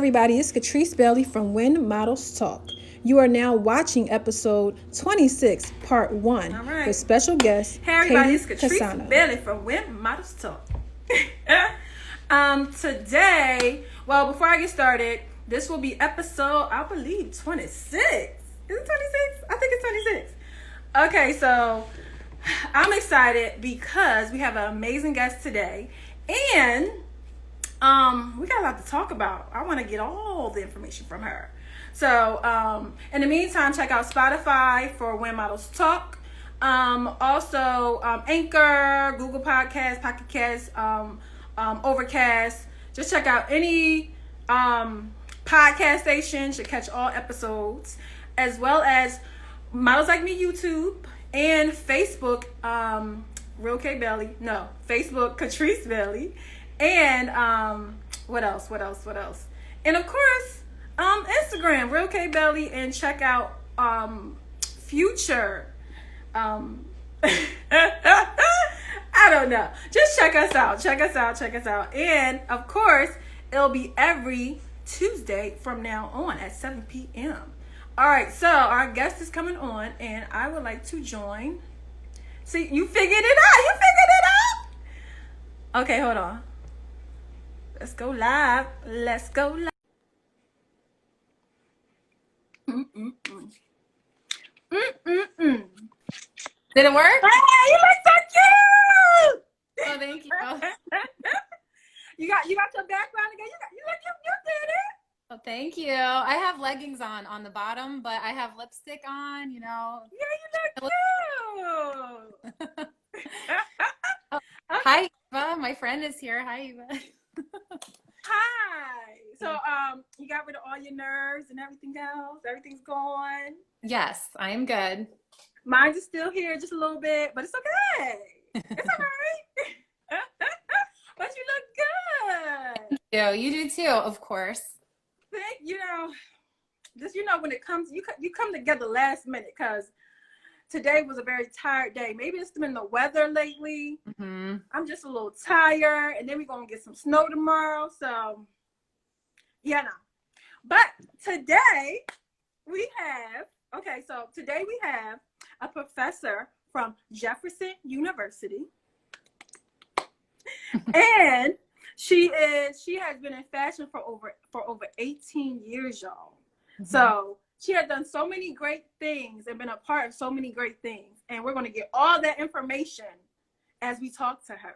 everybody, it's Catrice Bailey from When Models Talk. You are now watching episode 26, part 1, right. with special guest Hey everybody, Katie it's Catrice Casano. Bailey from When Models Talk. Today, well, before I get started, this will be episode, I believe, 26. Is it 26? I think it's 26. Okay, so I'm excited because we have an amazing guest today, and we got a lot to talk about. I want to get all the information from her. So, in the meantime, check out Spotify for When Models Talk. Also, Anchor, Google Podcasts, Pocket Casts, Overcast. Just check out any podcast station. Should catch all episodes, as well as Models Like Me YouTube and Facebook. Facebook Catrice Bailey, and what else? And of course, Instagram Real K Bailey, and check out future. I don't know. Just check us out. And of course, it'll be every Tuesday from now on at 7 p.m. All right, so our guest is coming on, and I would like to join. See, you figured it out. Okay, hold on. Let's go live. Did it work? Hey, you look so cute! Oh, thank you. You got your background again. You did it. Oh, thank you. I have leggings on the bottom, but I have lipstick on, you know. Yeah, you look cute. Okay. Hi, Eva. My friend is here. Hi, Eva. Hi. So, you got rid of all your nerves and everything else? Everything's gone? Yes, I am good. Mine is still here just a little bit, but it's okay. It's all right. But you look good. You do too, of course. When it comes, you come together last minute, because today was a very tired day. Maybe it's been the weather lately. Mm-hmm. I'm just a little tired, and then we're gonna get some snow tomorrow. So, But today we have a professor from Jefferson University, and she has been in fashion for over 18 years, y'all. Mm-hmm. So she has done so many great things and been a part of so many great things, and we're going to get all that information as we talk to her.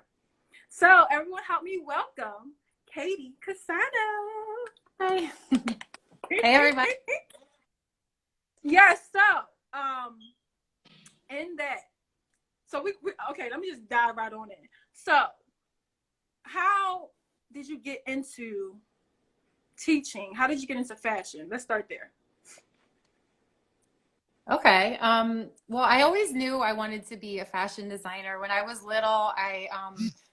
So everyone, help me welcome Katie Casano. Hi. Hey, everybody. Yes. So, in that, so we okay. Let me just dive right on in. So, how did you get into teaching? How did you get into fashion? Let's start there. Okay. Well, I always knew I wanted to be a fashion designer. When I was little, I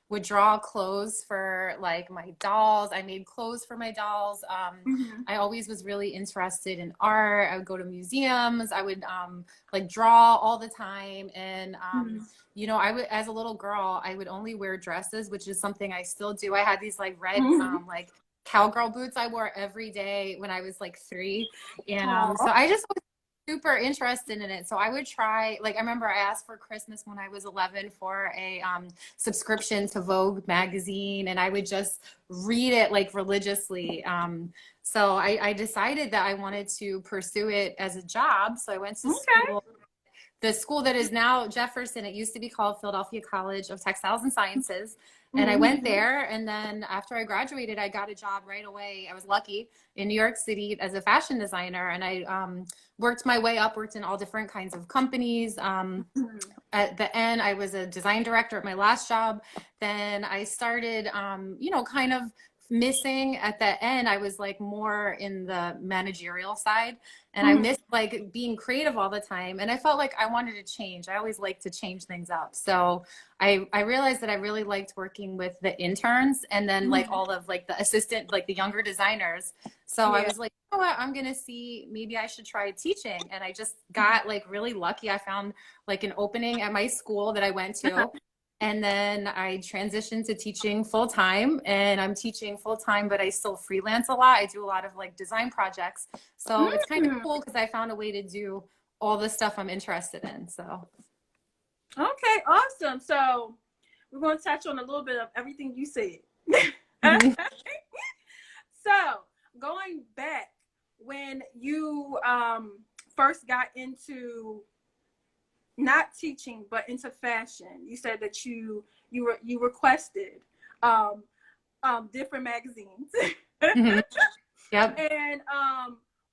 would draw clothes for like my dolls. I made clothes for my dolls. I always was really interested in art. I would go to museums. I would like draw all the time. And, you know, as a little girl, I would only wear dresses, which is something I still do. I had these like red, like cowgirl boots I wore every day when I was like 3. And so I just was super interested in it. So I would try, like, I remember I asked for Christmas when I was 11 for a subscription to Vogue magazine, and I would just read it like religiously. So I decided that I wanted to pursue it as a job. So I went to school. The school that is now Jefferson, it used to be called Philadelphia College of Textiles and Sciences. And I went there, and then after I graduated, I got a job right away. I was lucky in New York City as a fashion designer, and I worked my way up, worked in all different kinds of companies. At the end, I was a design director at my last job. Then I started, you know, kind of missing at the end. I was like more in the managerial side, and I missed like being creative all the time. And I felt like I wanted to change. I always like to change things up. So I realized that I really liked working with the interns, and then like all of like the assistant, like the younger designers. So I was like, you know what, I'm going to see, maybe I should try teaching. And I just got like really lucky. I found like an opening at my school that I went to. And then I transitioned to teaching full time, and I'm teaching full time, but I still freelance a lot. I do a lot of like design projects. So it's kind of Mm. cool because I found a way to do all the stuff I'm interested in. So, Okay, awesome. So we're going to touch on a little bit of everything you said. mhm. So going back when you first got into not teaching but into fashion, you said that you requested um, different magazines. Mhm. Yep. And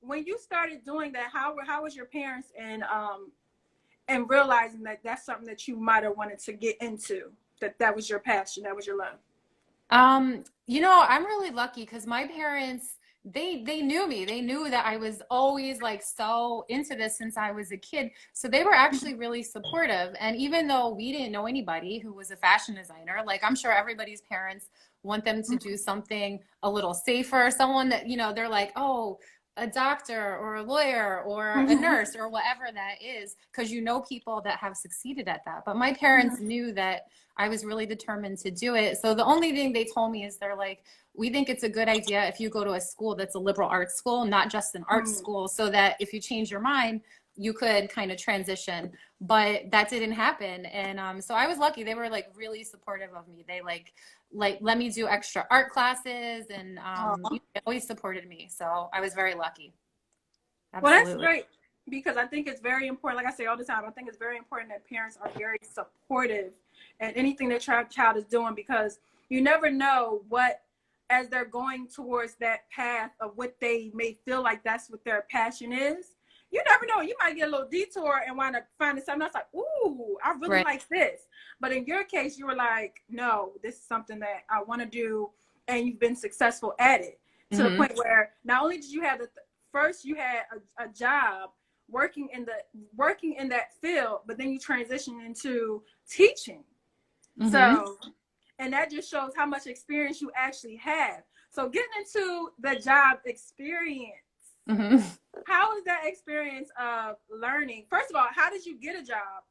when you started doing that, how was your parents and realizing that that's something that you might have wanted to get into, that was your passion, that was your love? I'm really lucky because my parents, they knew me. They knew that I was always like so into this since I was a kid. So they were actually really supportive. And even though we didn't know anybody who was a fashion designer, like I'm sure everybody's parents want them to do something a little safer, someone that, they're like, oh, a doctor or a lawyer or a Mm-hmm. nurse or whatever that is, because people that have succeeded at that. But my parents knew that I was really determined to do it. So the only thing they told me is they're like, we think it's a good idea if you go to a school that's a liberal arts school, not just an art school, so that if you change your mind, you could kind of transition. But that didn't happen. And so I was lucky. They were like really supportive of me. They like let me do extra art classes and they always supported me. So I was very lucky. Well, that's Absolutely. great because I think it's very important. Like I say all the time, I think it's very important that parents are very supportive in anything their child is doing, because you never know what, as they're going towards that path of what they may feel like that's what their passion is. You never know. You might get a little detour and wind up finding something else like, ooh, I really Right. like this. But in your case, you were like, no, this is something that I want to do. And you've been successful at it to the Hmm. point where not only did you have first you had a job working in that field, but then you transitioned into teaching. Hmm. So, and that just shows how much experience you actually have. So getting into the job experience, Hmm. how is that experience of learning? First of all, how did you get a job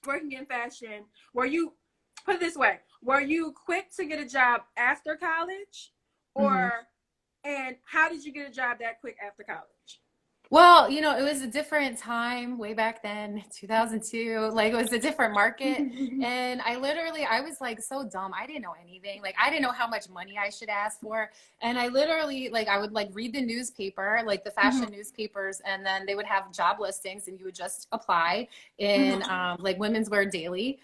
working in fashion? Were you, put it this way, were you quick to get a job after college, Hmm. or, and how did you get a job that quick after college? Well, it was a different time way back then, 2002. Like it was a different market. And I was like so dumb. I didn't know anything. Like I didn't know how much money I should ask for. And I literally, like, I would like read the newspaper, like the fashion newspapers, and then they would have job listings and you would just apply in like Women's Wear Daily.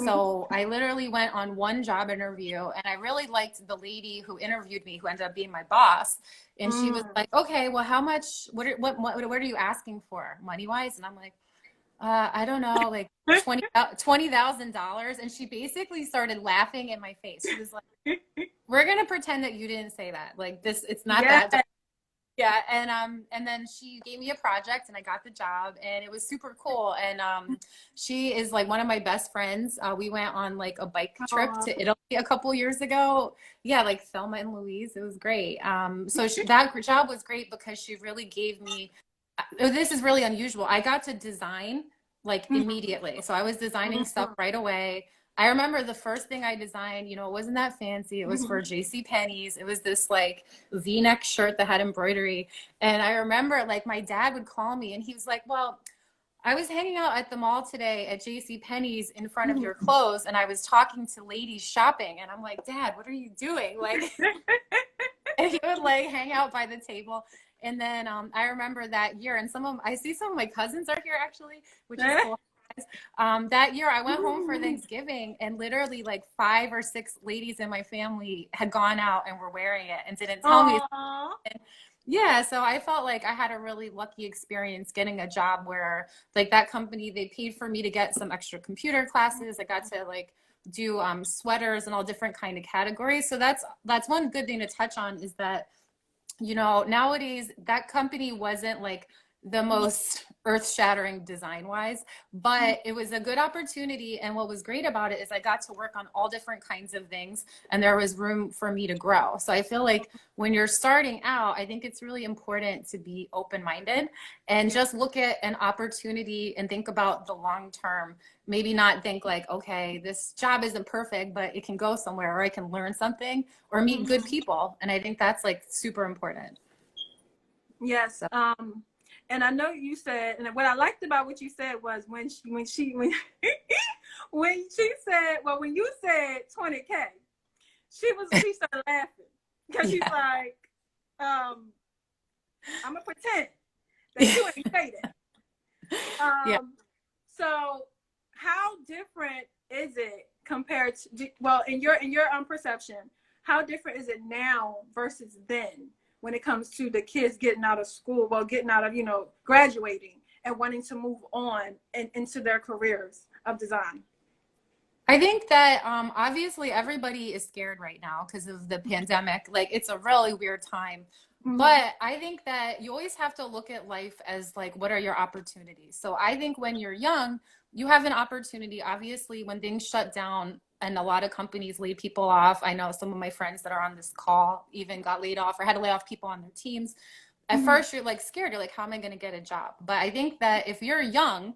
So I literally went on one job interview and I really liked the lady who interviewed me, who ended up being my boss. And she was like, okay, well, how much, what are you asking for money wise? And I'm like, I don't know, like $20,000. And she basically started laughing in my face. She was like, we're going to pretend that you didn't say that. Like this, it's not Yeah. that. Yeah, and then she gave me a project and I got the job and it was super cool. And she is like one of my best friends. We went on like a bike trip to Italy a couple years ago. Yeah, like Thelma and Louise. It was great. That job was great because she really gave me, this is really unusual. I got to design like immediately. So I was designing stuff right away. I remember the first thing I designed, it wasn't that fancy. It was for JC Penney's. It was this like V-neck shirt that had embroidery. And I remember like my dad would call me and he was like, well, I was hanging out at the mall today at JC Penney's in front of your clothes and I was talking to ladies shopping. And I'm like, Dad, what are you doing? Like, and he would like hang out by the table. And then I remember that year, and I see some of my cousins are here actually, which is cool. That year I went home for Thanksgiving and literally like 5 or 6 ladies in my family had gone out and were wearing it and didn't tell me. Aww. Yeah, so I felt like I had a really lucky experience getting a job where like that company, they paid for me to get some extra computer classes. I got to like do sweaters and all different kind of categories. So that's one good thing to touch on is that nowadays that company wasn't like the most earth-shattering design-wise, but it was a good opportunity. And what was great about it is I got to work on all different kinds of things, and there was room for me to grow. So I feel like when you're starting out, I think it's really important to be open-minded and just look at an opportunity and think about the long term. Maybe not think like, okay, this job isn't perfect, but it can go somewhere, or I can learn something or meet good people. And I think that's like super important. Yes. So. And I know you said, and what I liked about what you said was when when she said, well, when you said 20K, she started laughing because she's like, I'm gonna pretend that you ain't say that. Yeah. So how different is it compared to, well, in your perception, how different is it now versus then when it comes to the kids getting out of school, well, getting out of, graduating and wanting to move on and into their careers of design? I think that obviously everybody is scared right now because of the pandemic. Like, it's a really weird time. But I think that you always have to look at life as like, what are your opportunities? So I think when you're young, you have an opportunity. Obviously, when things shut down and a lot of companies laid people off, I know some of my friends that are on this call even got laid off or had to lay off people on their teams. At first, you're like scared. You're like, how am I going to get a job? But I think that if you're young,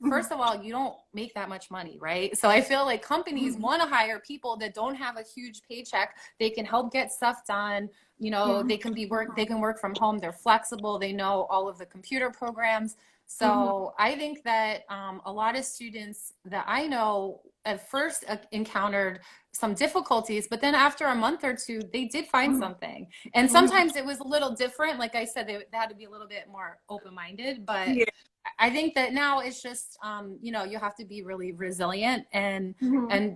first of all, you don't make that much money, right? So I feel like companies want to hire people that don't have a huge paycheck. They can help get stuff done. They can work from home. They're flexible. They know all of the computer programs. So I think that a lot of students that I know at first encountered some difficulties, but then after a month or two, they did find something. And sometimes it was a little different. Like I said, they had to be a little bit more open-minded, but I think that now it's just, you have to be really resilient and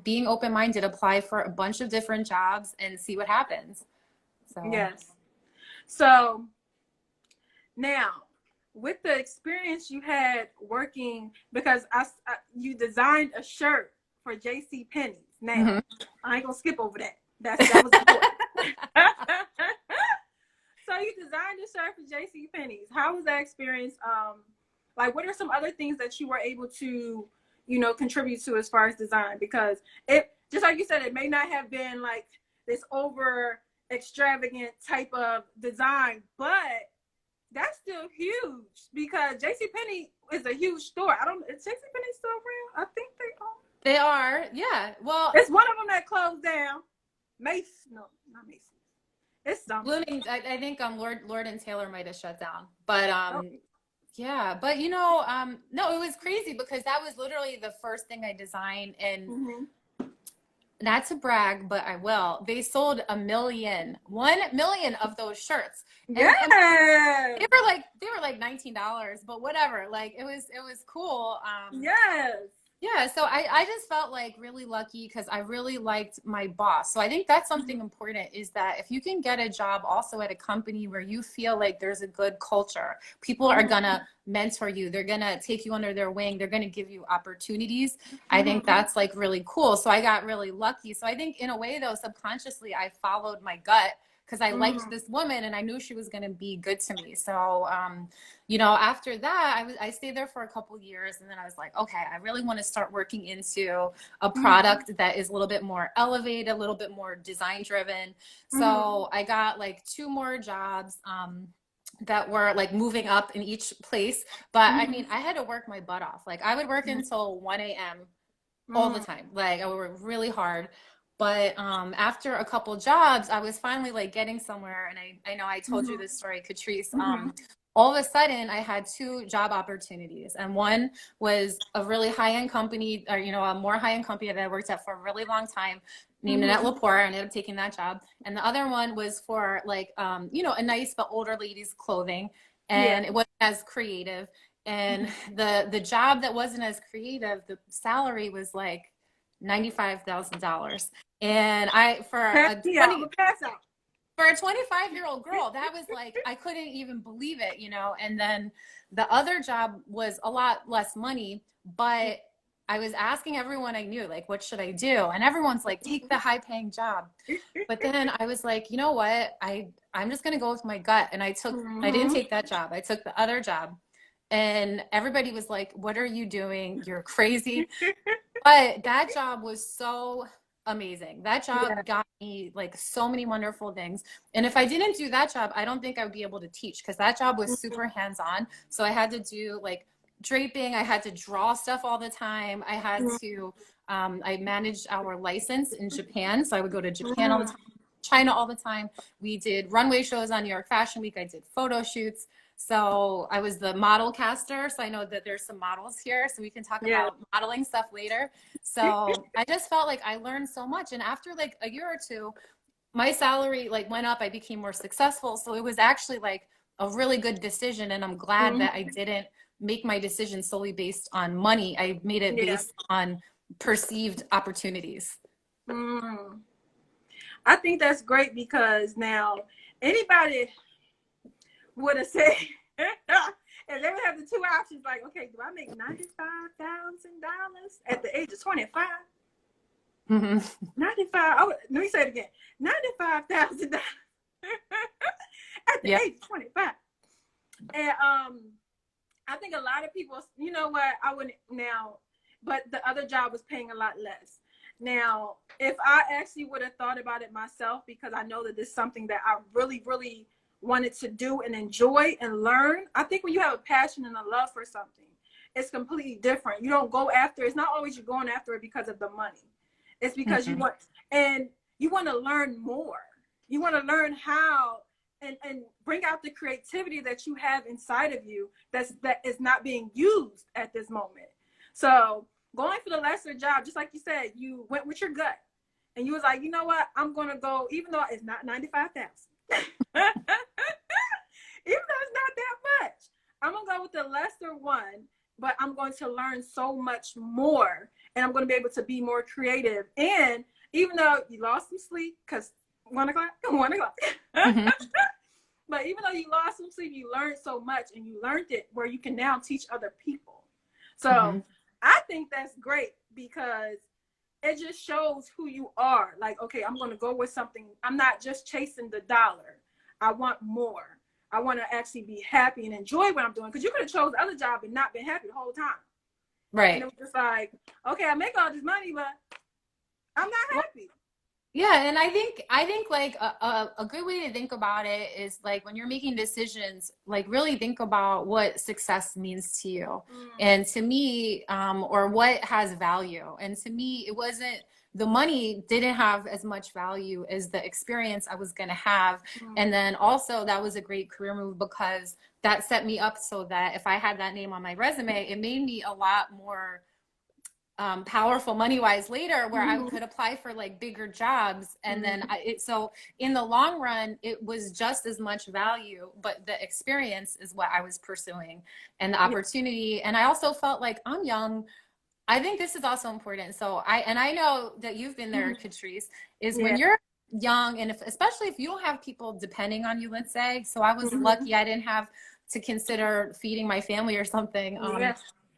being open-minded, apply for a bunch of different jobs and see what happens. So. Yes. So now, with the experience you had working, because you designed a shirt for J.C. Penney's. Now, I ain't gonna skip over that. That was important. So you designed a shirt for J.C. Penney's. How was that experience? Like, what are some other things that you were able to, contribute to as far as design? Because it, just like you said, it may not have been like this over extravagant type of design, but that's still huge because JCPenney is a huge store. Is JCPenney still around? I think they are. They are, yeah. Well, it's one of them that closed down. Macy's, no, not Macy's. It's something. Blooming, I think Lord and Taylor might have shut down, but yeah. But no, it was crazy because that was literally the first thing I designed, and not to brag, but I will. They sold 1 million of those shirts. Yeah. And they were like $19, but whatever. Like it was cool. Yes. Yeah, so I just felt like really lucky because I really liked my boss. So I think that's something important, is that if you can get a job also at a company where you feel like there's a good culture, people are gonna mentor you, they're gonna take you under their wing, they're gonna give you opportunities. I think that's like really cool. So I got really lucky. So I think in a way though, subconsciously I followed my gut because I liked this woman and I knew she was going to be good to me. So, after that, I stayed there for a couple years, and then I was like, okay, I really want to start working into a product that is a little bit more elevated, a little bit more design driven. So I got like 2 more jobs that were like moving up in each place. But I mean, I had to work my butt off. Like I would work until 1 a.m. all the time. Like I would work really hard. But after a couple jobs, I was finally like getting somewhere. And I know I told you this story, Catrice. All of a sudden, I had 2 job opportunities. And one was a really high-end company, or, a more high-end company that I worked at for a really long time, named Annette Lepore. I ended up taking that job. And the other one was for like, a nice but older ladies clothing. And it wasn't as creative. And the job that wasn't as creative, the salary was like $95,000. And for a 25-year-old girl, that was like, I couldn't even believe it, and then the other job was a lot less money, but I was asking everyone I knew, like, what should I do? And everyone's like, take the high paying job. But then I was like, you know what? I'm just going to go with my gut. And I didn't take that job. I took the other job. And everybody was like, what are you doing? You're crazy. But that job was so amazing. That Yeah. job got me like so many wonderful things. And if I didn't do that job, I don't think I would be able to teach because that job was super hands-on. So I had to do like draping, I had to draw stuff all the time. I had to I managed our license in Japan. So I would go to Japan all the time, China all the time. We did runway shows on New York Fashion Week. I did photo shoots. So I was the model caster. So I know that there's some models here. So we can talk Yeah. about modeling stuff later. So I just felt like I learned so much. And after like a year or two, my salary like went up. I became more successful. So it was actually like a really good decision. And I'm glad that I didn't make my decision solely based on money. I made it Yeah. based on perceived opportunities. Mm. I think that's great because now anybody would have said, and they would have the two options like, okay, do I make $95,000 at the age of 25? Mm-hmm. 95. Let me say it again. $95,000 at the Yeah. age of 25. And I think a lot of people, you know what, I wouldn't now, but the other job was paying a lot less. Now, if I actually would have thought about it myself, because I know that this is something that I really, really wanted to do and enjoy and learn. I think when you have a passion and a love for something, it's completely different. You don't go after, it's not always you're going after it because of the money. It's because you want, and you want to learn more. You want to learn how and bring out the creativity that you have inside of you that is not being used at this moment. So going for the lesser job, just like you said, you went with your gut and you was like, you know what, I'm going to go, even though it's not 95,000. Even though it's not that much, I'm going to go with the lesser one, but I'm going to learn so much more and I'm going to be able to be more creative. And even though you lost some sleep, because 1 o'clock, Mm-hmm. but even though you lost some sleep, you learned so much and you learned it where you can now teach other people. So Mm-hmm. I think that's great because it just shows who you are. Like, okay, I'm going to go with something. I'm not just chasing the dollar. I want more. I want to actually be happy and enjoy what I'm doing. Because you could have chose the other job and not been happy the whole time. Right. And it was just like, okay, I make all this money, but I'm not happy. Yeah, and I think like a good way to think about it is like when you're making decisions, like really think about what success means to you. And to me, or what has value. And to me, it wasn't the money didn't have as much value as the experience I was going to have. And then also that was a great career move because that set me up so that if I had that name on my resume, it made me a lot more powerful money wise later where I could apply for like bigger jobs. And then so in the long run, it was just as much value, but the experience is what I was pursuing and the opportunity. And I also felt like I'm young. I think this is also important. So I know that you've been there, Catrice, is when you're young and especially if you don't have people depending on you, let's say. So I was lucky I didn't have to consider feeding my family or something.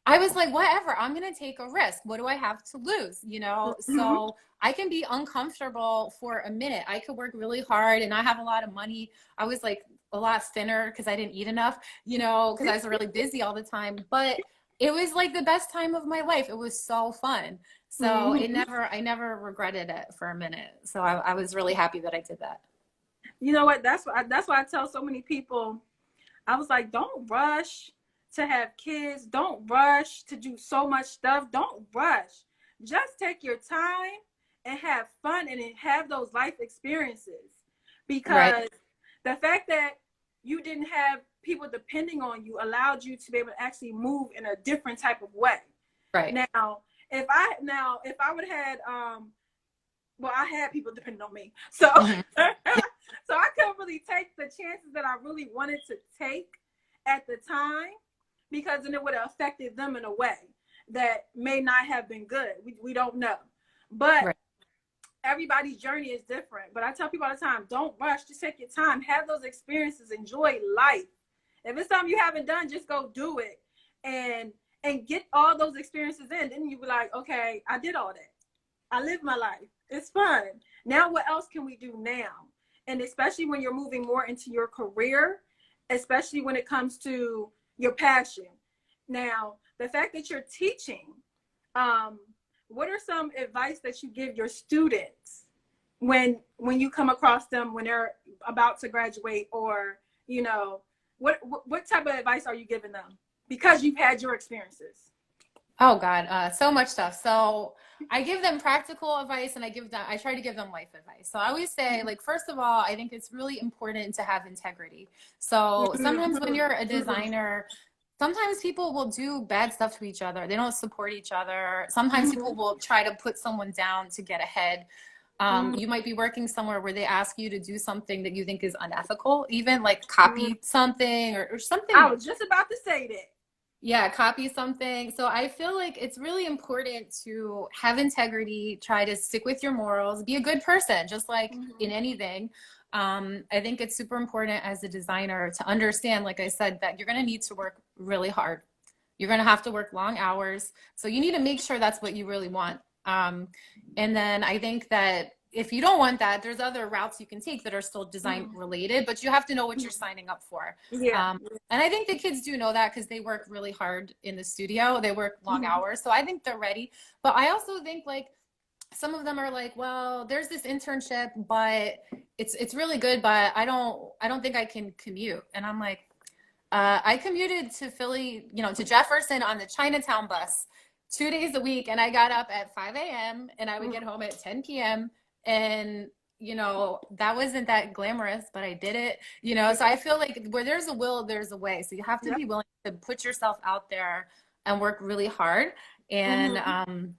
I was like, whatever, I'm going to take a risk. What do I have to lose? You know, so I can be uncomfortable for a minute. I could work really hard and I have a lot of money. I was like a lot thinner because I didn't eat enough, you know, because I was really busy all the time. But it was like the best time of my life. It was so fun. So I never regretted it for a minute. So I was really happy that I did that. You know what? That's why I tell so many people, I was like, don't rush to have kids. Don't rush to do so much stuff. Don't rush. Just take your time and have fun and have those life experiences. Because the fact that you didn't have people depending on you allowed you to be able to actually move in a different type of way. Right. Now, if I would have had, well, I had people depending on me. So, so I couldn't really take the chances that I really wanted to take at the time, because then it would have affected them in a way that may not have been good. We don't know. But everybody's journey is different. But I tell people all the time, don't rush. Just take your time. Have those experiences. Enjoy life. If it's something you haven't done, just go do it. And get all those experiences in. Then you be like, okay, I did all that. I lived my life. It's fun. Now what else can we do now? And especially when you're moving more into your career, especially when it comes to your passion. Now, the fact that you're teaching, what are some advice that you give your students when you come across them when they're about to graduate, or what type of advice are you giving them because you've had your experiences? Oh God, so much stuff. So I give them practical advice, and I try to give them life advice. So I always say, like, first of all, I think it's really important to have integrity. So sometimes when you're a designer, sometimes people will do bad stuff to each other. They don't support each other. Sometimes people will try to put someone down to get ahead. You might be working somewhere where they ask you to do something that you think is unethical, even like copy something or something. I was just about to say that. Yeah, copy something. So I feel like it's really important to have integrity, try to stick with your morals, be a good person, just like in anything. I think it's super important as a designer to understand, like I said, that you're going to need to work really hard. You're going to have to work long hours. So you need to make sure that's what you really want. And then I think that if you don't want that, there's other routes you can take that are still design related, but you have to know what you're signing up for. Yeah. And I think the kids do know that because they work really hard in the studio. They work long hours. So I think they're ready. But I also think like some of them are like, well, there's this internship, but it's really good, but I don't think I can commute. And I'm like, I commuted to Philly, to Jefferson on the Chinatown bus 2 days a week. And I got up at 5 a.m. and I would get home at 10 p.m. And, that wasn't that glamorous, but I did it, so I feel like where there's a will, there's a way. So you have to be willing to put yourself out there and work really hard and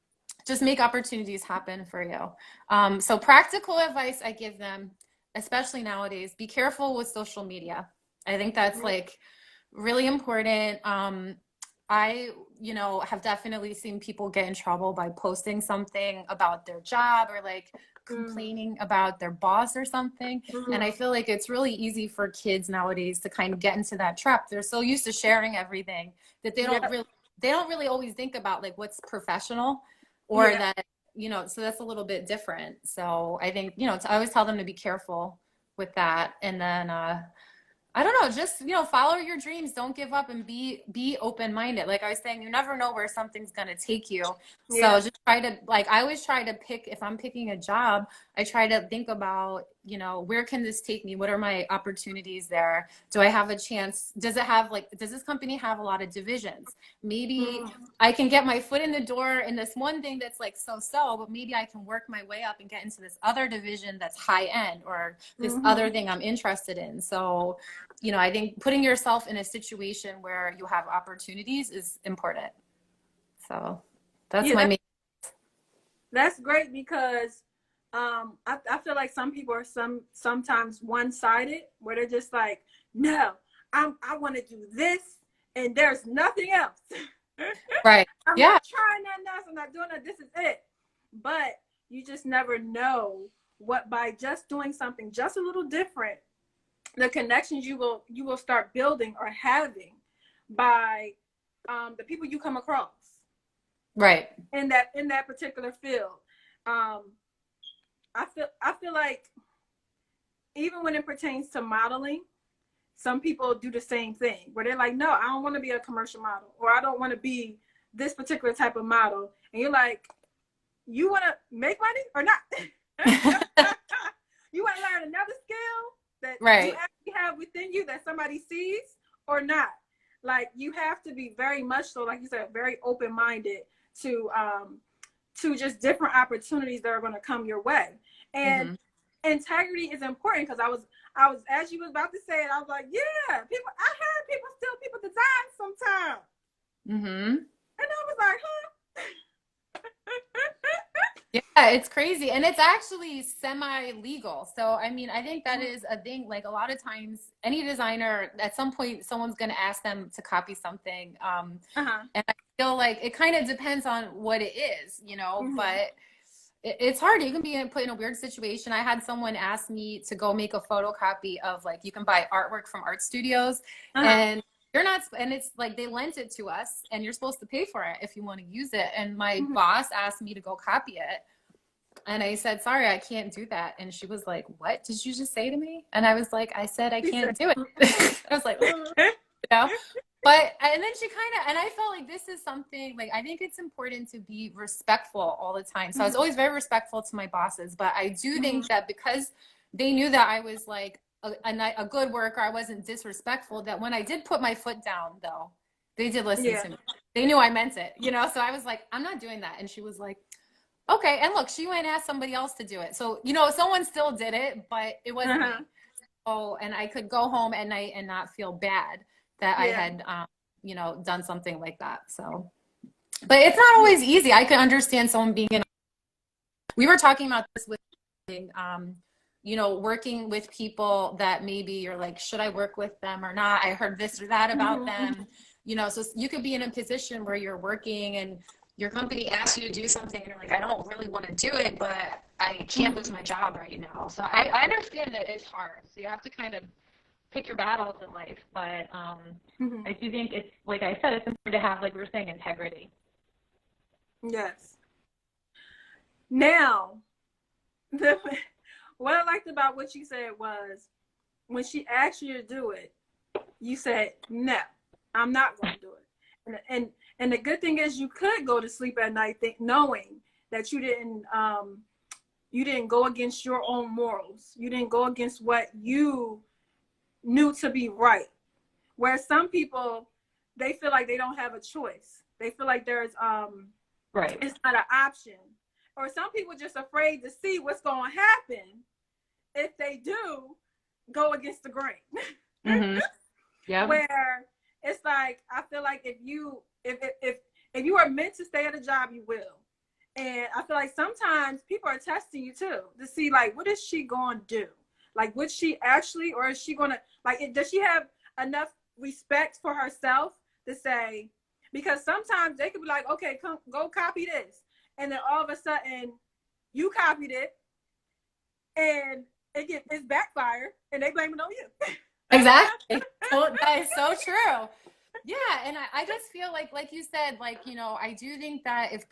just make opportunities happen for you. So practical advice I give them, especially nowadays, be careful with social media. I think that's like really important. I, have definitely seen people get in trouble by posting something about their job or like complaining about their boss or something. And I feel like it's really easy for kids nowadays to kind of get into that trap. They're so used to sharing everything that they don't really always think about like what's professional or that, so that's a little bit different. So I think, I always tell them to be careful with that. And then, I don't know, just, follow your dreams. Don't give up and be open-minded. Like I was saying, you never know where something's going to take you. So just try to, like, I always try to pick, if I'm picking a job, I try to think about, where can this take me? What are my opportunities there? Do I have a chance? Does this company have a lot of divisions? Maybe I can get my foot in the door in this one thing that's like so, but maybe I can work my way up and get into this other division that's high end or this other thing I'm interested in. So, I think putting yourself in a situation where you have opportunities is important. So that's my main. That's great because I feel like some people are sometimes one-sided where they're just like, no, I want to do this and there's nothing else. Right. I'm not trying nothing else. I'm not doing that. This is it. But you just never know what, by just doing something just a little different, the connections you will start building or having by the people you come across. Right. In that particular field. I feel like even when it pertains to modeling, some people do the same thing where they're like, no, I don't want to be a commercial model, or I don't want to be this particular type of model. And you're like, you want to make money or not? You want to learn another skill that you actually have within you that somebody sees or not? Like, you have to be very much so, like you said, very open-minded to just different opportunities that are going to come your way. And integrity is important, because I was as you was about to say it, I was like, I heard people steal people's designs sometimes. And I was like, Yeah, it's crazy. And it's actually semi-legal. So, I mean, I think that is a thing. Like, a lot of times, any designer, at some point, someone's going to ask them to copy something. And I feel like it kind of depends on what it is, but it's hard. You can be put in a weird situation. I had someone ask me to go make a photocopy of, like, you can buy artwork from art studios, and you're not, and it's like they lent it to us and you're supposed to pay for it if you want to use it. And my boss asked me to go copy it. And I said, sorry, I can't do that. And she was like, what did you just say to me? And I was like, I said, I can't do it. I was like, But, and then she kind of, and I felt like this is something, like, I think it's important to be respectful all the time. So I was always very respectful to my bosses, but I do think that because they knew that I was like a good worker, I wasn't disrespectful, that when I did put my foot down, though, they did listen Yeah. to me. They knew I meant it, you know? So I was like, I'm not doing that. And she was like, okay. And look, she went and asked somebody else to do it. So, you know, someone still did it, but it wasn't me. Oh, and I could go home at night and not feel bad that I Yeah. had, you know, done something like that. So, but it's not always easy. I can understand someone being in. We were talking about this with, you know, working with people that maybe you're like, should I work with them or not? I heard this or that about them. You know, so you could be in a position where you're working and your company asks you to do something and you're like, I don't really want to do it, but I can't lose my job right now. So I understand that it's hard. So you have to kind of pick your battles in life. But I do think it's, like I said, it's important to have, like we were saying, integrity. Yes. Now, what I liked about what you said was when she asked you to do it, you said, no, I'm not going to do it. And the good thing is you could go to sleep at night knowing that you didn't go against your own morals. You didn't go against what you knew to be right. Whereas some people, they feel like they don't have a choice. They feel like there's right. It's not an option. Or some people just afraid to see what's going to happen if they do go against the grain. Yeah. Where it's like, I feel like if you are meant to stay at a job, you will. And I feel like sometimes people are testing you too to see, like, what is she going to do? Like, would she actually, or is she going to, like, does she have enough respect for herself to say, because sometimes they could be like, okay, come, go copy this. And then all of a sudden you copied it and it's backfired and they blame it on you. Exactly. That is so true. Yeah. And I just feel like you said, like, you know, I do think that if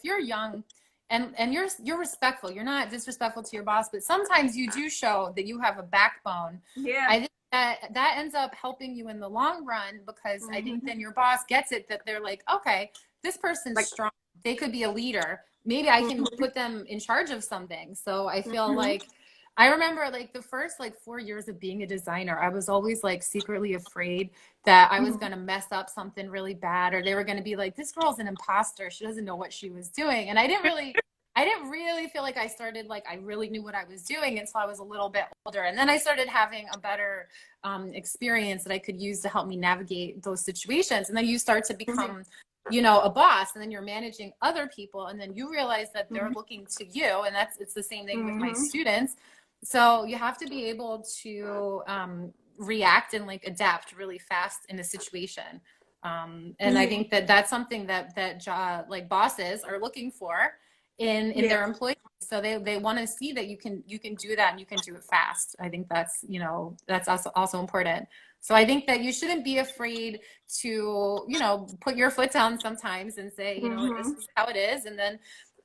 you're young and you're respectful, you're not disrespectful to your boss, but sometimes you do show that you have a backbone. Yeah. I think that ends up helping you in the long run, because I think then your boss gets it, that they're like, okay, this person's strong. They could be a leader. Maybe I can put them in charge of something. So I feel like, I remember like the first like 4 years of being a designer, I was always like secretly afraid that I was going to mess up something really bad, or they were going to be like, this girl's an imposter. She doesn't know what she was doing. And I didn't really feel like I started, like, I really knew what I was doing until I was a little bit older. And then I started having a better experience that I could use to help me navigate those situations. And then you start to become, you know, a boss, and then you're managing other people. And then you realize that they're looking to you. And it's the same thing with my students. So you have to be able to react and like adapt really fast in a situation. And I think that that's something that like bosses are looking for in their employees. So they want to see that you can do that and you can do it fast. I think that's, you know, that's also important. So I think that you shouldn't be afraid to, you know, put your foot down sometimes and say, you know, this is how it is. And then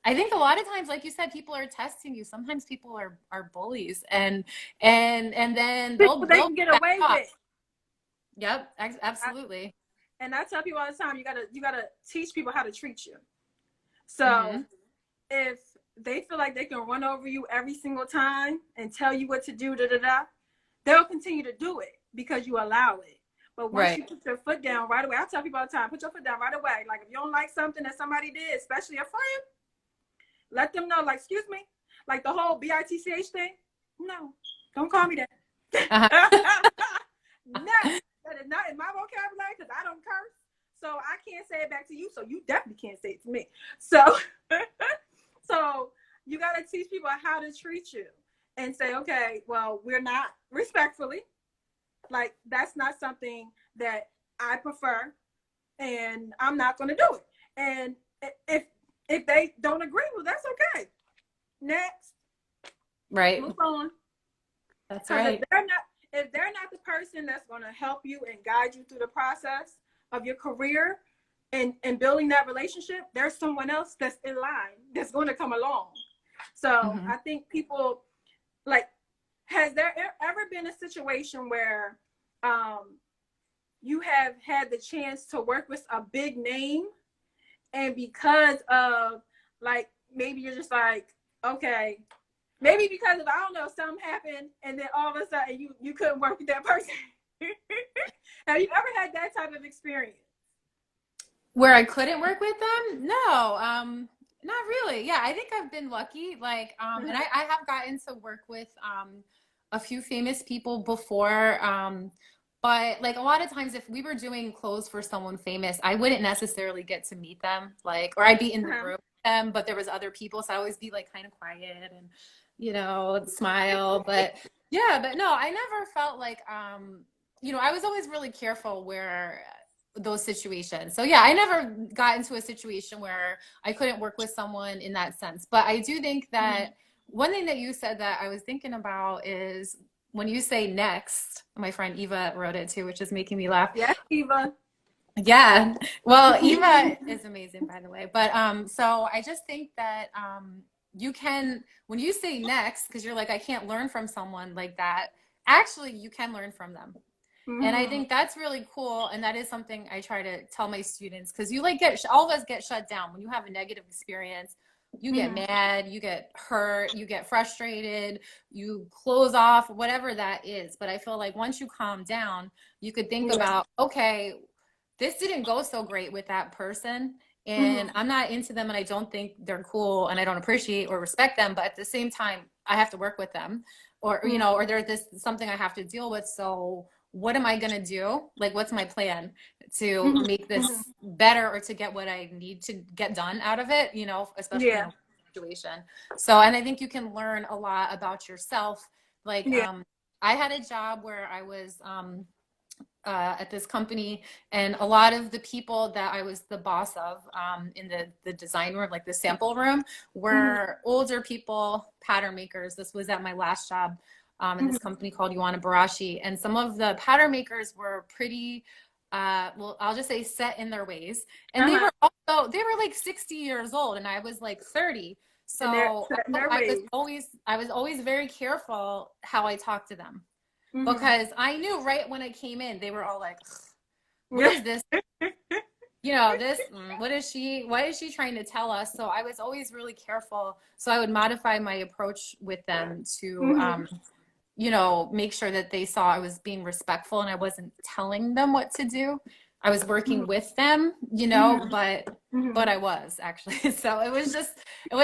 I think a lot of times, like you said, people are testing you. Sometimes people are bullies, and then they can get away with. Yep, absolutely. And I tell people all the time, you gotta teach people how to treat you. So if they feel like they can run over you every single time and tell you what to do, they'll continue to do it because you allow it. But once you put your foot down right away, I tell people all the time, put your foot down right away. Like if you don't like something that somebody did, especially a friend, let them know, like, excuse me, like the whole BITCH thing. No, don't call me that. No, that is not in my vocabulary because I don't curse. So I can't say it back to you. So you definitely can't say it to me. So, so you got to teach people how to treat you and say, okay, well, we're not respectfully. Like, that's not something that I prefer, and I'm not going to do it. And if they don't agree, well, that's okay. Next. Right. Move on. That's right. If they're not the person that's going to help you and guide you through the process of your career and building that relationship, there's someone else that's in line that's going to come along. So I think people, like, has there ever been a situation where you have had the chance to work with a big name, and because of like maybe you're just like, okay, maybe because of I don't know, something happened and then all of a sudden you couldn't work with that person. Have you ever had that type of experience? Where I couldn't work with them? No, not really. Yeah, I think I've been lucky. Like, and I have gotten to work with a few famous people before. But like a lot of times, if we were doing clothes for someone famous, I wouldn't necessarily get to meet them. Like, or I'd be in the room with them, but there was other people, so I always be like kind of quiet and, smile. But yeah, but no, I never felt like, I was always really careful where those situations. So yeah, I never got into a situation where I couldn't work with someone in that sense. But I do think that one thing that you said that I was thinking about is when you say next, my friend Eva wrote it too, which is making me laugh. Yes, Eva. Yeah. Well, Eva is amazing, by the way. But so I just think that you can, when you say next, because you're like, I can't learn from someone like that, actually you can learn from them. And I think that's really cool. And that is something I try to tell my students, because you like all of us get shut down when you have a negative experience. You get mad, you get hurt, you get frustrated, you close off, whatever that is. But I feel like once you calm down, you could think about, okay, this didn't go so great with that person, and I'm not into them, and I don't think they're cool, and I don't appreciate or respect them. But at the same time, I have to work with them, or or there's this something I have to deal with. So what am I going to do? Like, what's my plan to make this better, or to get what I need to get done out of it, especially in a situation. So, and I think you can learn a lot about yourself. Like, I had a job where I was at this company, and a lot of the people that I was the boss of in the design room, like the sample room, were older people, pattern makers. This was at my last job. In this company called Ioana Barashi. And some of the pattern makers were pretty, well, I'll just say set in their ways. And they were like 60 years old, and I was like 30. So I was always very careful how I talked to them, because I knew right when I came in, they were all like, what is this? What is she trying to tell us? So I was always really careful. So I would modify my approach with them to, make sure that they saw I was being respectful and I wasn't telling them what to do. I was working with them, but I was actually. So it was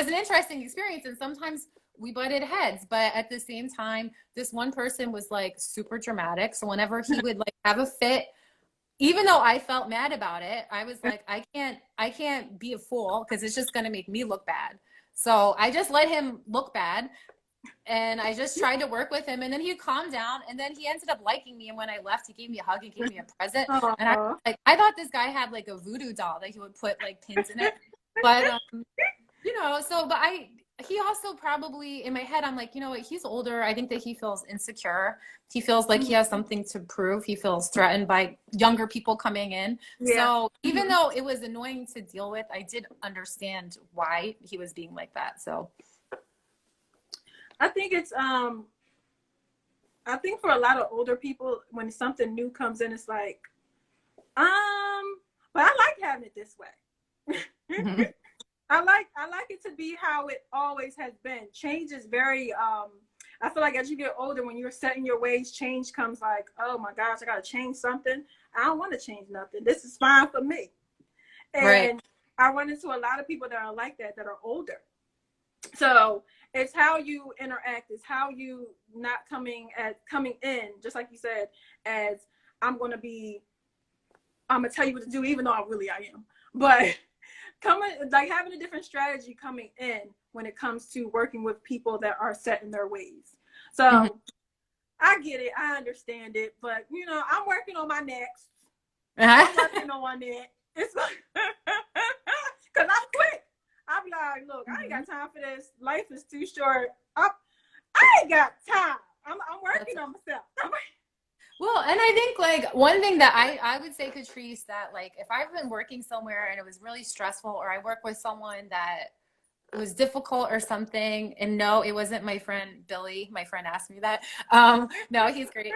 an interesting experience. And sometimes we butted heads, but at the same time, this one person was like super dramatic. So whenever he would like have a fit, even though I felt mad about it, I was like, I can't be a fool, because it's just going to make me look bad. So I just let him look bad. And I just tried to work with him, and then he calmed down, and then he ended up liking me. And when I left, he gave me a hug and gave me a present. And I thought this guy had like a voodoo doll that he would put like pins in it. But he also probably, in my head, I'm like, he's older. I think that he feels insecure. He feels like he has something to prove. He feels threatened by younger people coming in. So even though it was annoying to deal with, I did understand why he was being like that. So I think it's I think for a lot of older people, when something new comes in, it's like, but I like having it this way. I like it to be how it always has been. Change is very I feel like as you get older, when you're set in your ways, change comes like, oh my gosh, I gotta change something. I don't want to change nothing. This is fine for me. And I run into a lot of people that are like that are older. So it's how you interact, it's how you not coming in, just like you said, as I'm gonna tell you what to do, even though I am. But having a different strategy coming in when it comes to working with people that are set in their ways. So I get it, I understand it, but I'm working on my next. I'm working on it. It's like, because I'm quick. I'm like, look, I ain't got time for this. Life is too short. I ain't got time. I'm working on myself. Well, and I think like one thing that I would say, Catrice, that like if I've been working somewhere and it was really stressful, or I work with someone that was difficult or something, and no, it wasn't my friend Billy. My friend asked me that. No, he's great.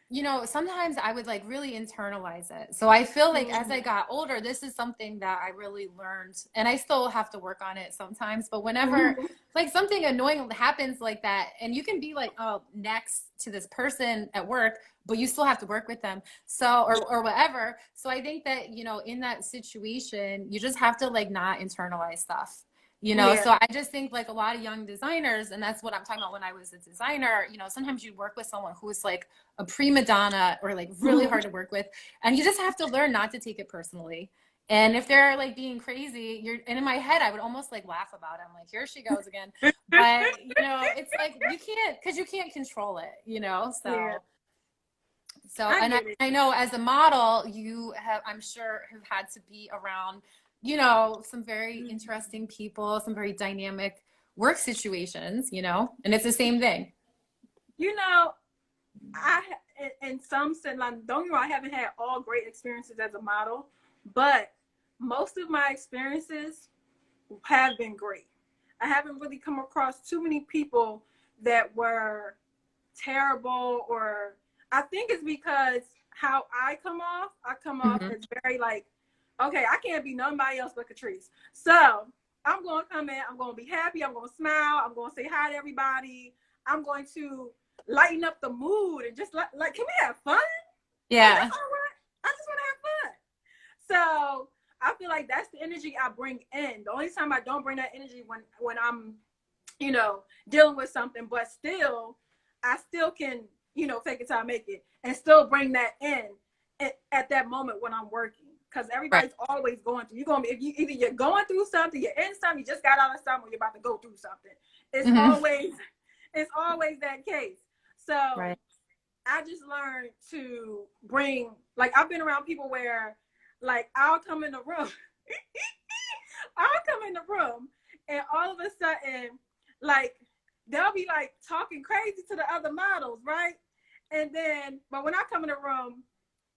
you know, sometimes I would like really internalize it. So I feel like as I Mhm. got older, this is something that I really learned, and I still have to work on it sometimes. But whenever Mhm. like something annoying happens like that, and you can be like, oh, next to this person at work, but you still have to work with them. So, or whatever. So I think that, you know, in that situation, you just have to like not internalize stuff. You know, Yeah. so I just think like a lot of young designers, and that's what I'm talking about when I was a designer, you know, sometimes you work with someone who is like a prima donna or like really Mhm. hard to work with, and you just have to learn not to take it personally. And if they're like being crazy, you're, and in my head I would almost like laugh about it. I'm like, here she goes again. But you know, it's like you can't, because you can't control it, you know. Yeah, So I and get it. I know as a model you have, I'm sure, have had to be around, you know, some very interesting people, some very dynamic work situations, you know, and it's the same thing. You know, I in some sense, like, don't get me wrong, I haven't had all great experiences as a model, but most of my experiences have been great. I haven't really come across too many people that were terrible, or I think it's because how I come off. I come off Mm-hmm. as very like, okay, I can't be nobody else but Catrice. So I'm going to come in. I'm going to be happy. I'm going to smile. I'm going to say hi to everybody. I'm going to lighten up the mood and just like, can we have fun? Like, that's Yeah. all right. I just want to have fun. So I feel like that's the energy I bring in. The only time I don't bring that energy when I'm, dealing with something, but still, I still can, fake it till I make it, and still bring that in at that moment when I'm working. Because Right. everybody's always going through. You're gonna be, if you either you're going through something, you're in something, you just got out of something, or you're about to go through something. It's Mm-hmm. always it's always that case. So Right. I just learned to bring, like, I've been around people where, like, I'll come in the room, I'll come in the room, and all of a sudden, like, they'll be like talking crazy to the other models, right? And then, but when I come in the room,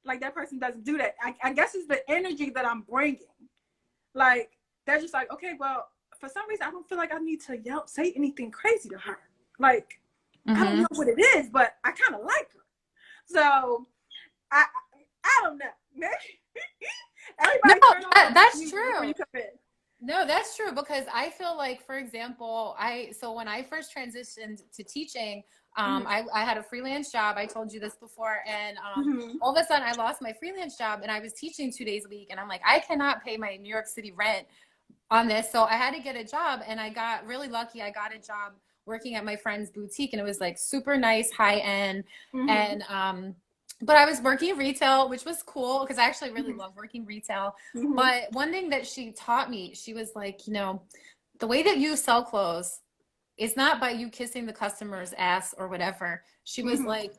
like, that person doesn't do that. I guess it's the energy that I'm bringing. Like, they're just like, okay, well, for some reason, I don't feel like I need to say anything crazy to her. Like, I don't Mm-hmm. know what it is, but I kind of like her. So I I don't know. Maybe No, everybody turn on that's you before true. you come in. No, that's true, because I feel like, for example, so when I first transitioned to teaching, Mm-hmm. I had a freelance job. I told you this before, and Mm-hmm. all of a sudden I lost my freelance job, and I was teaching 2 days a week, and I'm like, I cannot pay my New York City rent on this, so I had to get a job, and I got really lucky. I got a job working at my friend's boutique, and it was like super nice, high end, Mm-hmm. and but I was working retail, which was cool because I actually really Mm-hmm. love working retail. Mm-hmm. But one thing that she taught me, she was like, you know, the way that you sell clothes is not by you kissing the customer's ass or whatever. She was Mm-hmm. like,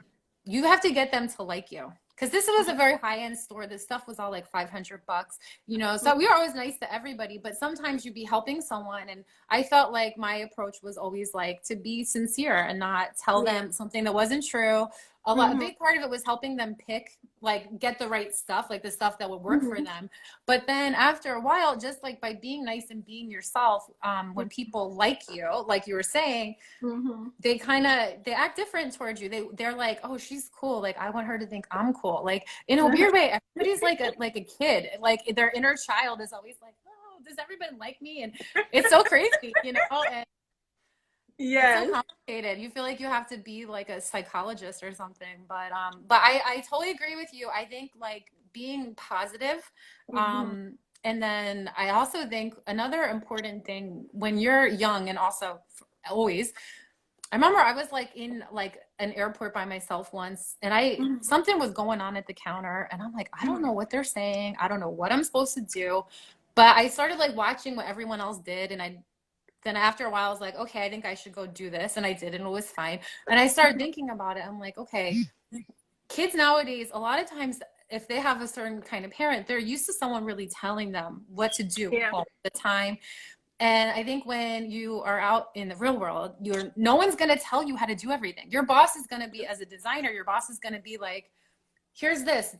you have to get them to like you. Because this was a very high-end store. This stuff was all like 500 bucks, you know. So we were always nice to everybody, but sometimes you'd be helping someone, and I felt like my approach was always like to be sincere and not tell Yeah. them something that wasn't true. A Mm-hmm. big part of it was helping them pick, like, get the right stuff, like the stuff that would work for Mm-hmm. them. But then after a while, just like by being nice and being yourself, when people like you, like you were saying, Mm-hmm. they act different towards you. They're like, oh, she's cool, like I want her to think I'm cool, like in a weird way. Everybody's like a kid, like their inner child is always like, oh, does everybody like me? And it's so crazy, you know. And it's so Yes. complicated. You feel like you have to be like a psychologist or something. But I totally agree with you. I think like being positive, Mm-hmm. and then I also think another important thing when you're young, and also always, I remember I was like in like an airport by myself once, and I Mm-hmm. something was going on at the counter, and I'm like, I don't Mm-hmm. know what they're saying. I don't know what I'm supposed to do. But I started like watching what everyone else did, and I then after a while I was like, okay, I think I should go do this, and I did, and it was fine. And I started thinking about it. I'm like, okay, kids nowadays, a lot of times if they have a certain kind of parent, they're used to someone really telling them what to do Yeah. all the time. And I think when you are out in the real world, no one's going to tell you how to do everything. Your boss is going to be, as a designer, your boss is going to be like, here's this,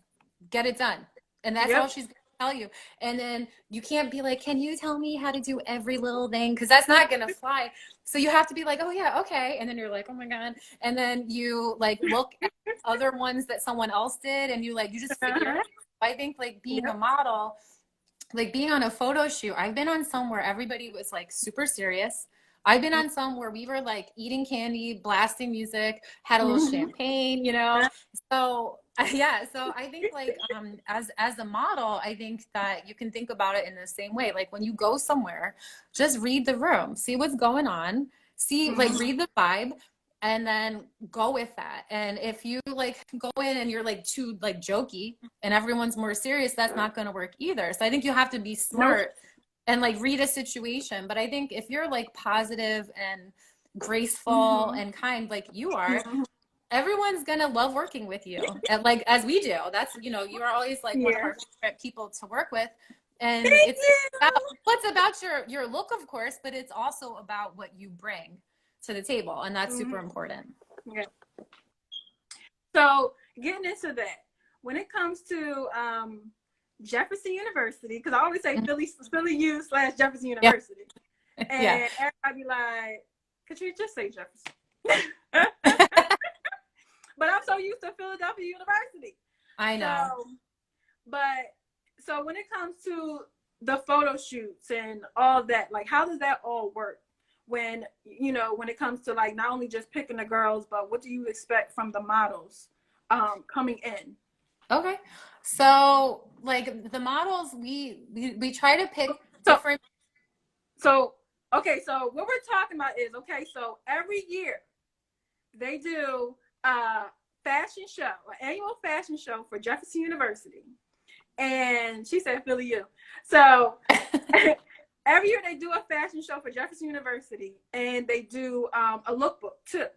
get it done. And that's all Yep. she's. tell you. And then you can't be like, can you tell me how to do every little thing? Because that's not going to fly. So you have to be like, oh yeah, okay. And then you're like, oh my God. And then you like look at other ones that someone else did and you just figure it out. I think like being a model, like being on a photo shoot, I've been on some where everybody was like super serious. I've been on some where we were like eating candy, blasting music, had a little champagne, you know? So yeah, so I think like as a model, I think that you can think about it in the same way. Like when you go somewhere, just read the room, see what's going on, see like read the vibe, and then go with that. And if you like go in and you're like too like jokey and everyone's more serious, that's not going to work either. So I think you have to be smart and like read a situation. But I think if you're like positive and graceful and kind like you are, everyone's gonna love working with you, and like as we do. That's, you know, you are always like one of our favorite people to work with. And it's about your look, of course, but it's also about what you bring to the table, and that's super important. Yeah. So getting into that, when it comes to Jefferson University, because I always say Philly U / Jefferson University, and everybody be like, could you just say Jefferson? But I'm so used to Philadelphia University. I know. So when it comes to the photo shoots and all that, like how does that all work? When, you know, when it comes to like not only just picking the girls, but what do you expect from the models coming in? Okay. So like the models, we try to pick different. So what we're talking about is, okay, so every year they do fashion show, an annual fashion show for Jefferson University. And she said Philly U. So every year they do a fashion show for Jefferson University, and they do a lookbook too.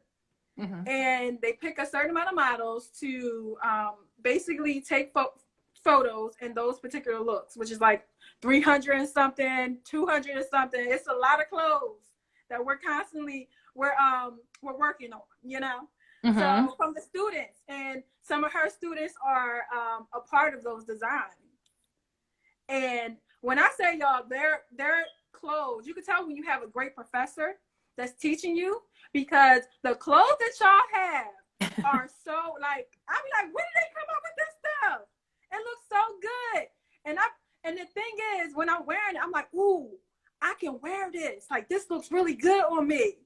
And they pick a certain amount of models to basically take photos in those particular looks, which is like 300 and something, 200 and something. It's a lot of clothes that we're working on, you know? So from the students, and some of her students are a part of those designs. And when I say y'all, their clothes, you can tell when you have a great professor that's teaching you, because the clothes that y'all have are so like, I be like, where did they come up with this stuff? It looks so good. And the thing is, when I'm wearing it, I'm like, ooh, I can wear this. Like, this looks really good on me.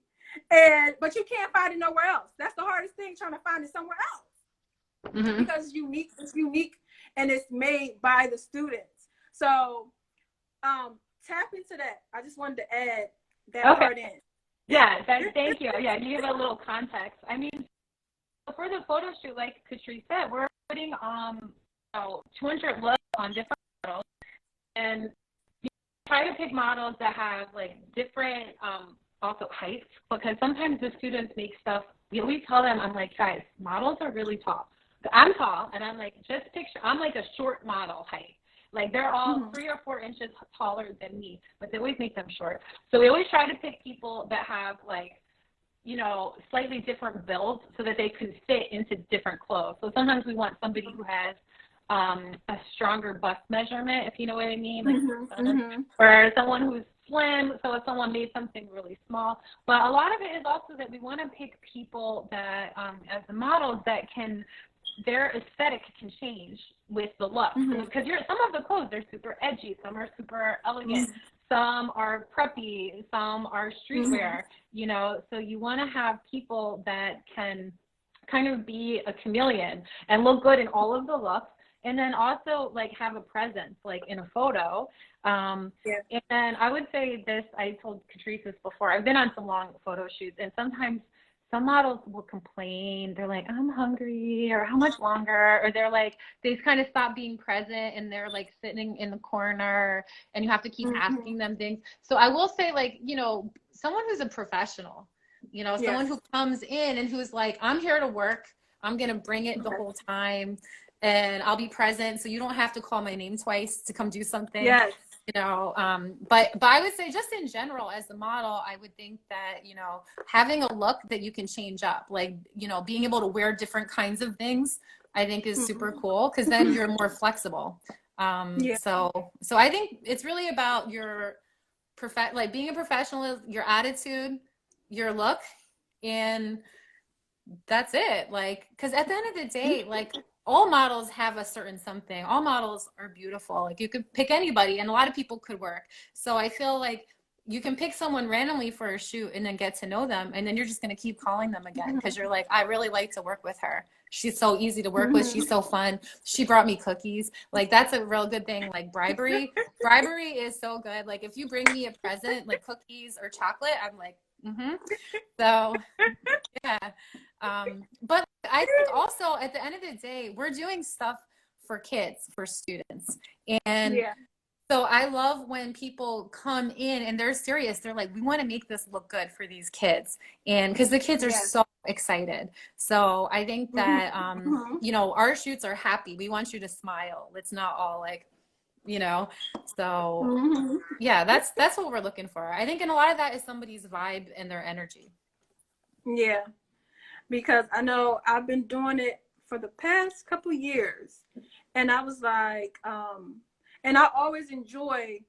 But you can't find it nowhere else. That's the hardest thing, trying to find it somewhere else. Because it's unique and it's made by the students. So tap into that. I just wanted to add that part in. Yeah, thank you. Yeah, you give a little context. I mean, for the photo shoot, like Catrice said, we're putting 200 looks on different models, and you try to pick models that have like different also heights, because sometimes the students make stuff. We always tell them, I'm like, guys, models are really tall. I'm tall, and I'm like, just picture, I'm like a short model height. Like they're all 3 or 4 inches taller than me, but they always make them short. So we always try to pick people that have like, you know, slightly different builds so that they can fit into different clothes. So sometimes we want somebody who has a stronger bust measurement, if you know what I mean, like, or someone who's slim. So if someone made something really small, but a lot of it is also that we want to pick people that, as the models, that can, their aesthetic can change with the look, because some of the clothes, they're super edgy, some are super elegant, some are preppy, some are streetwear, you know, so you want to have people that can kind of be a chameleon and look good in all of the looks, and then also like have a presence like in a photo. And then I would say this, I told Catrice this before, I've been on some long photo shoots, and sometimes some models will complain. They're like, I'm hungry, or how much longer? Or they're like, they kind of stop being present, and they're like sitting in the corner, and you have to keep asking them things. So I will say, like, you know, someone who's a professional, you know, someone who comes in and who's like, I'm here to work. I'm going to bring it the whole time, and I'll be present. So you don't have to call my name twice to come do something. Yes. You know, but I would say just in general, as the model, I would think that, you know, having a look that you can change up, like, you know, being able to wear different kinds of things, I think is super cool, because then you're more flexible. Yeah. So I think it's really about your like being a professional, your attitude, your look, and that's it. Like, because at the end of the day, like all models have a certain something. All models are beautiful. Like you could pick anybody, and a lot of people could work. So I feel like you can pick someone randomly for a shoot and then get to know them, and then you're just gonna keep calling them again because you're like, I really like to work with her. She's so easy to work with. She's so fun. She brought me cookies. Like that's a real good thing. Like bribery is so good. Like if you bring me a present, like cookies or chocolate, I'm like, mm-hmm. So yeah. But I think also at the end of the day, we're doing stuff for kids, for students. And Yeah. so I love when people come in and they're serious. They're like, we want to make this look good for these kids. And because the kids are Yes. so excited. So I think that, you know, our shoots are happy. We want you to smile. It's not all like, you know, so yeah, that's what we're looking for. I think, and a lot of that is somebody's vibe and their energy. Yeah. Because I know I've been doing it for the past couple years, and I was like, and I always enjoy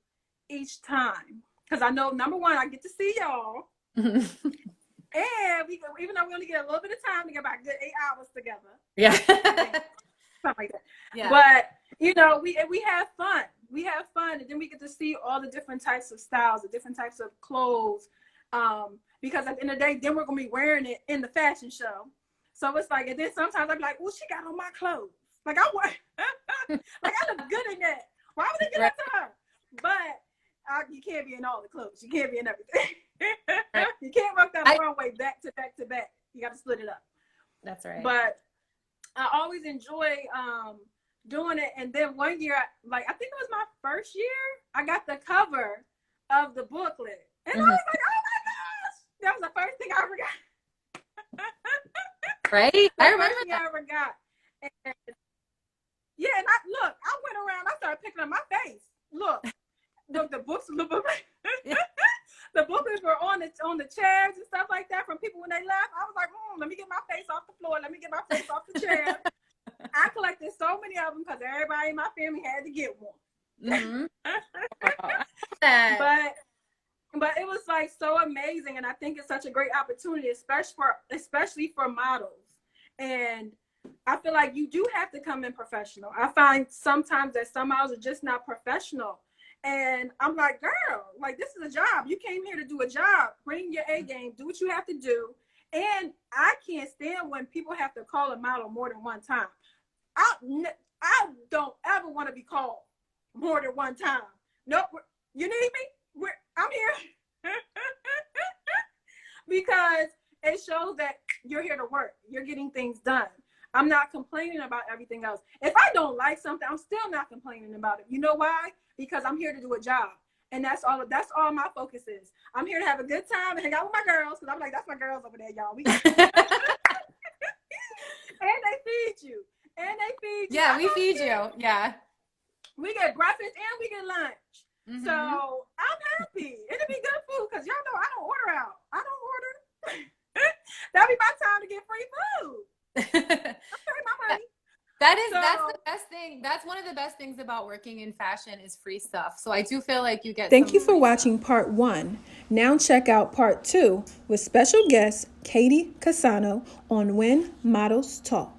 each time because I know number one, I get to see y'all, and we even though we only get a little bit of time to get about a good 8 hours together, Yeah, something like that. Yeah. But you know, we have fun. We have fun, and then we get to see all the different types of styles, the different types of clothes. Because at the end of the day, then we're gonna be wearing it in the fashion show. So it's like, and then sometimes I'm like, well, she got on my clothes. Like I want, like I look good in that. Why would I get that to her? But you can't be in all the clothes. You can't be in everything. You can't walk down the runway back to back to back. You got to split it up. That's right. But I always enjoy doing it. And then one year, like I think it was my first year, I got the cover of the booklet. And I was like, oh my gosh, that was the first thing I ever got. Right? I remember that. I ever got. And, yeah, and I went around, I started picking up my face. Look, the books, the booklets were on the chairs and stuff like that from people when they left. I was like, let me get my face off the floor. Let me get my face off the chair. I collected so many of them because everybody in my family had to get one. But it was like so amazing, and I think it's such a great opportunity, especially for models. And I feel like you do have to come in professional. I find sometimes that some models are just not professional, and I'm like, girl, like this is a job. You came here to do a job. Bring your A game. Do what you have to do. And I can't stand when people have to call a model more than one time. I don't ever want to be called more than one time. Nope. You need me? I'm here. Because it shows that you're here to work. You're getting things done. I'm not complaining about everything else. If I don't like something, I'm still not complaining about it. You know why? Because I'm here to do a job. And that's all my focus is. I'm here to have a good time and hang out with my girls, because I'm like, that's my girls over there, y'all. And they feed you. Yeah, we feed you. Yeah. We get breakfast and we get lunch. So I'm happy. It'll be good food because y'all know I don't order out. I don't order. That'll be my time to get free food. I'm paying my money. That's the best thing. That's one of the best things about working in fashion is free stuff. So I do feel like you get. Thank you for watching part 1. Now check out part 2 with special guest Katie Casano on When Models Talk.